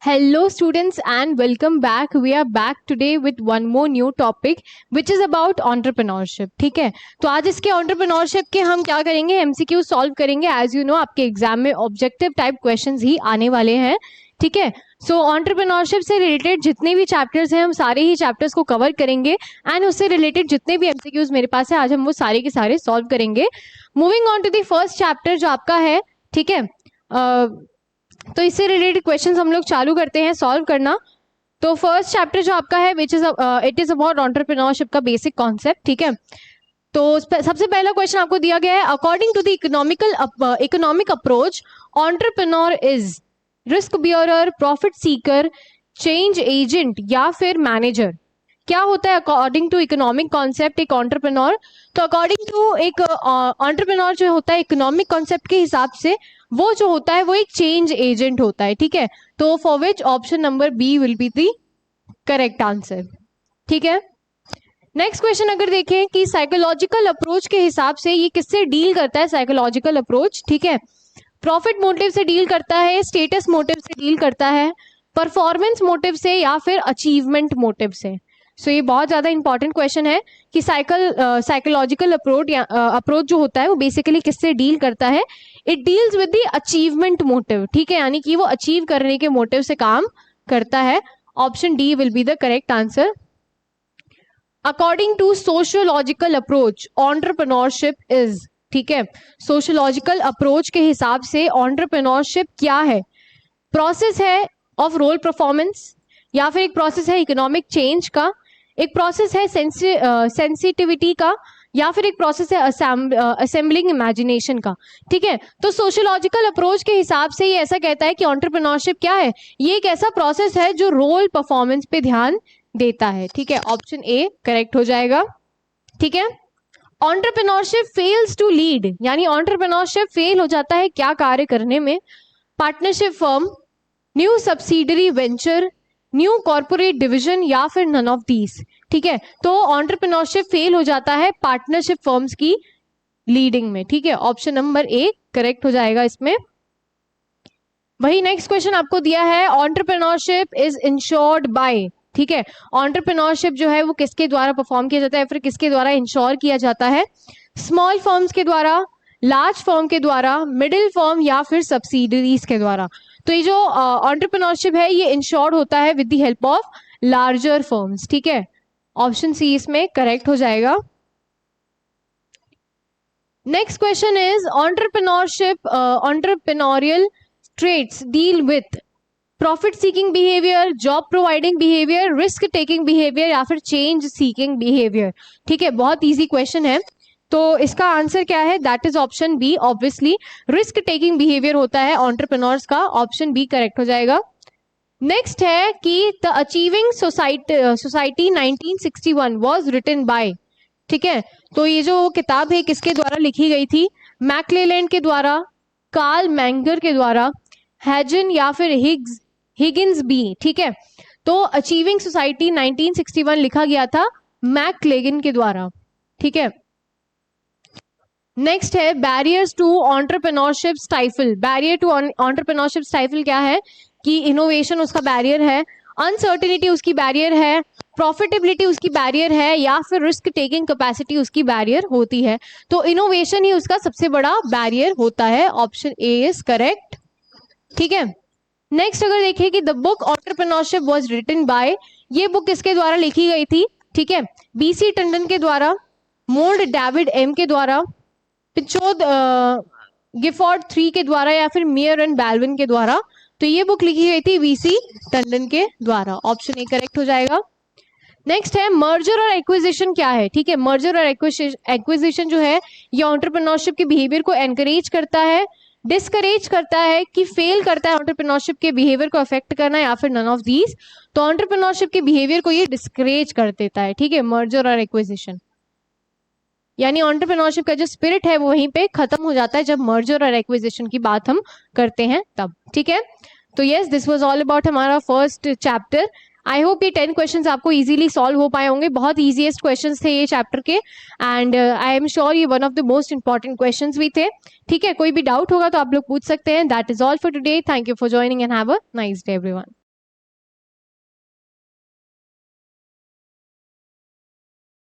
Hello students and welcome back. We are back today with one more new topic which is about entrepreneurship. ठीक है, तो आज इसके entrepreneurship के हम क्या करेंगे, MCQ सॉल्व करेंगे. एज यू नो आपके एग्जाम में ऑब्जेक्टिव टाइप क्वेश्चंस ही आने वाले हैं. ठीक है, सो entrepreneurship से रिलेटेड जितने भी चैप्टर्स हैं हम सारे ही चैप्टर्स को कवर करेंगे एंड उससे रिलेटेड जितने भी MCQs मेरे पास है आज हम वो सारे के सारे सॉल्व करेंगे. Moving on to the first chapter जो आपका है. ठीक है, तो इससे रिलेटेड क्वेश्चंस हम लोग चालू करते हैं सॉल्व करना. तो फर्स्ट चैप्टर जो आपका है which is it is about entrepreneurship का बेसिक कॉन्सेप्ट. ठीक है, तो सबसे पहला क्वेश्चन आपको दिया गया है. According to the economic approach entrepreneur is risk bearer, profit seeker, change agent या फिर मैनेजर. क्या होता है अकॉर्डिंग टू इकोनॉमिक कॉन्सेप्ट एक एंटरप्रेन्योर? तो अकॉर्डिंग टू एक एंटरप्रेन्योर जो होता है इकोनॉमिक कॉन्सेप्ट के हिसाब से वो जो होता है वो एक चेंज एजेंट होता है. ठीक है, तो for which option number B will be the correct answer. ठीक है, नेक्स्ट क्वेश्चन अगर देखें कि साइकोलॉजिकल अप्रोच के हिसाब से ये किससे डील करता है. साइकोलॉजिकल अप्रोच, ठीक है, प्रॉफिट मोटिव से डील करता है, स्टेटस मोटिव से डील करता है, परफॉर्मेंस मोटिव से या फिर अचीवमेंट मोटिव से. सो ये बहुत ज्यादा इंपॉर्टेंट क्वेश्चन है कि साइकोलॉजिकल अप्रोच जो होता है वो बेसिकली किससे डील करता है. It deals with the achievement motive. ठीक है, यानी कि वो अचीव करने के मोटिव से काम करता है. Option D will be the correct answer. According to sociological approach entrepreneurship is. ठीक है, सोशियोलॉजिकल अप्रोच के हिसाब से एंटरप्रेन्योरशिप क्या है? प्रोसेस है ऑफ रोल परफॉर्मेंस, या फिर एक प्रोसेस है इकोनॉमिक चेंज का, एक प्रोसेस है सेंसिटिविटी का, या फिर एक प्रोसेस है असेंबलिंग इमेजिनेशन का. ठीक है, तो सोशियोलॉजिकल अप्रोच के हिसाब से ये ऐसा कहता है कि एंटरप्रेन्योरशिप क्या है, ये एक ऐसा प्रोसेस है जो रोल परफॉर्मेंस पे ध्यान देता है. ठीक है, ऑप्शन ए करेक्ट हो जाएगा. ठीक है, एंटरप्रेन्योरशिप फेल्स टू लीड, यानी एंटरप्रेन्योरशिप फेल हो जाता है क्या कार्य करने में? Partnership firm, new subsidiary venture, new corporate division या फिर नन ऑफ दीज. ठीक है, तो एंटरप्रेन्योरशिप फेल हो जाता है पार्टनरशिप फर्म्स की लीडिंग में. ठीक है, ऑप्शन नंबर ए करेक्ट हो जाएगा इसमें. वही नेक्स्ट क्वेश्चन आपको दिया है, एंटरप्रेन्योरशिप इज इंश्योर्ड बाय. ठीक है, एंटरप्रेन्योरशिप जो है वो किसके द्वारा परफॉर्म किया जाता है, फिर किसके द्वारा इंश्योर किया जाता है? स्मॉल फर्म्स के द्वारा, लार्ज फर्म के द्वारा, मिडिल फर्म या फिर सब्सिडरीज के द्वारा. तो ये जो एंटरप्रेन्योरशिप है ये इंश्योर्ड होता है with the help of larger firms. ठीक है, ऑप्शन सी इसमें करेक्ट हो जाएगा. Next question is entrepreneurial traits deal with profit seeking behaviour, job providing behaviour, risk taking behaviour या फिर चेंज सीकिंग बिहेवियर. ठीक है, बहुत इजी क्वेश्चन है. तो इसका आंसर क्या है? That is option B. Obviously risk taking behaviour होता है एंटरप्रेन्योर्स का. ऑप्शन बी करेक्ट हो जाएगा. नेक्स्ट है कि the achieving society 1961 was written by. ठीक है, तो ये जो किताब है किसके द्वारा लिखी गई थी? मैक्लेलैंड के द्वारा, कार्ल मैंगर के द्वारा, हैजन या फिर हिगिंस बी. ठीक है, तो अचीविंग सोसाइटी 1961 लिखा गया था मैक्लेगन के द्वारा. ठीक है, नेक्स्ट है barriers to entrepreneurship stifle. Barrier to entrepreneurship stifle क्या है कि इनोवेशन उसका बैरियर है, अनसर्टेनिटी उसकी बैरियर है, प्रॉफिटेबिलिटी उसकी बैरियर है या फिर रिस्क टेकिंग कैपेसिटी उसकी बैरियर होती है. तो इनोवेशन ही उसका सबसे बड़ा बैरियर होता है. Option A is correct. ठीक है, नेक्स्ट अगर देखें कि the book entrepreneurship was written by, ये बुक किसके द्वारा लिखी गई थी? ठीक है, बीसी टंडन के द्वारा, मोल्ड डेविड एम के द्वारा, पिचोद गिफोर्ड 3 के द्वारा या फिर मियर एंड बैल्विन के द्वारा. तो ये बुक लिखी गई थी वीसी टंडन के द्वारा. ऑप्शन ए करेक्ट हो जाएगा. नेक्स्ट है मर्जर और एक्विजिशन क्या है? ठीक है, मर्जर और एक्विजिशन जो है ये एंटरप्रेन्योरशिप के बिहेवियर को एनकरेज करता है, डिस्करेज करता है कि फेल करता है एंटरप्रेन्योरशिप के बिहेवियर को अफेक्ट करना या फिर नन ऑफ दीज. तो एंटरप्रेन्योरशिप के बिहेवियर को ये डिस्करेज कर देता है. ठीक है, मर्जर और एक्विजिशन, यानी एंटरप्रेन्योरशिप का जो स्पिरिट है वो वहीं पे खत्म हो जाता है जब मर्जर और एक्विजिशन की बात हम करते हैं तब. ठीक है, तो yes this was all about हमारा फर्स्ट चैप्टर. आई होप ये 10 क्वेश्चंस आपको इजीली सॉल्व हो पाए होंगे. बहुत इजीएस्ट क्वेश्चंस थे ये चैप्टर के एंड आई एम श्योर ये one of the most important questions भी थे. ठीक है, कोई भी डाउट होगा तो आप लोग पूछ सकते हैं. That is all for today. Thank you for joining and have a nice day everyone.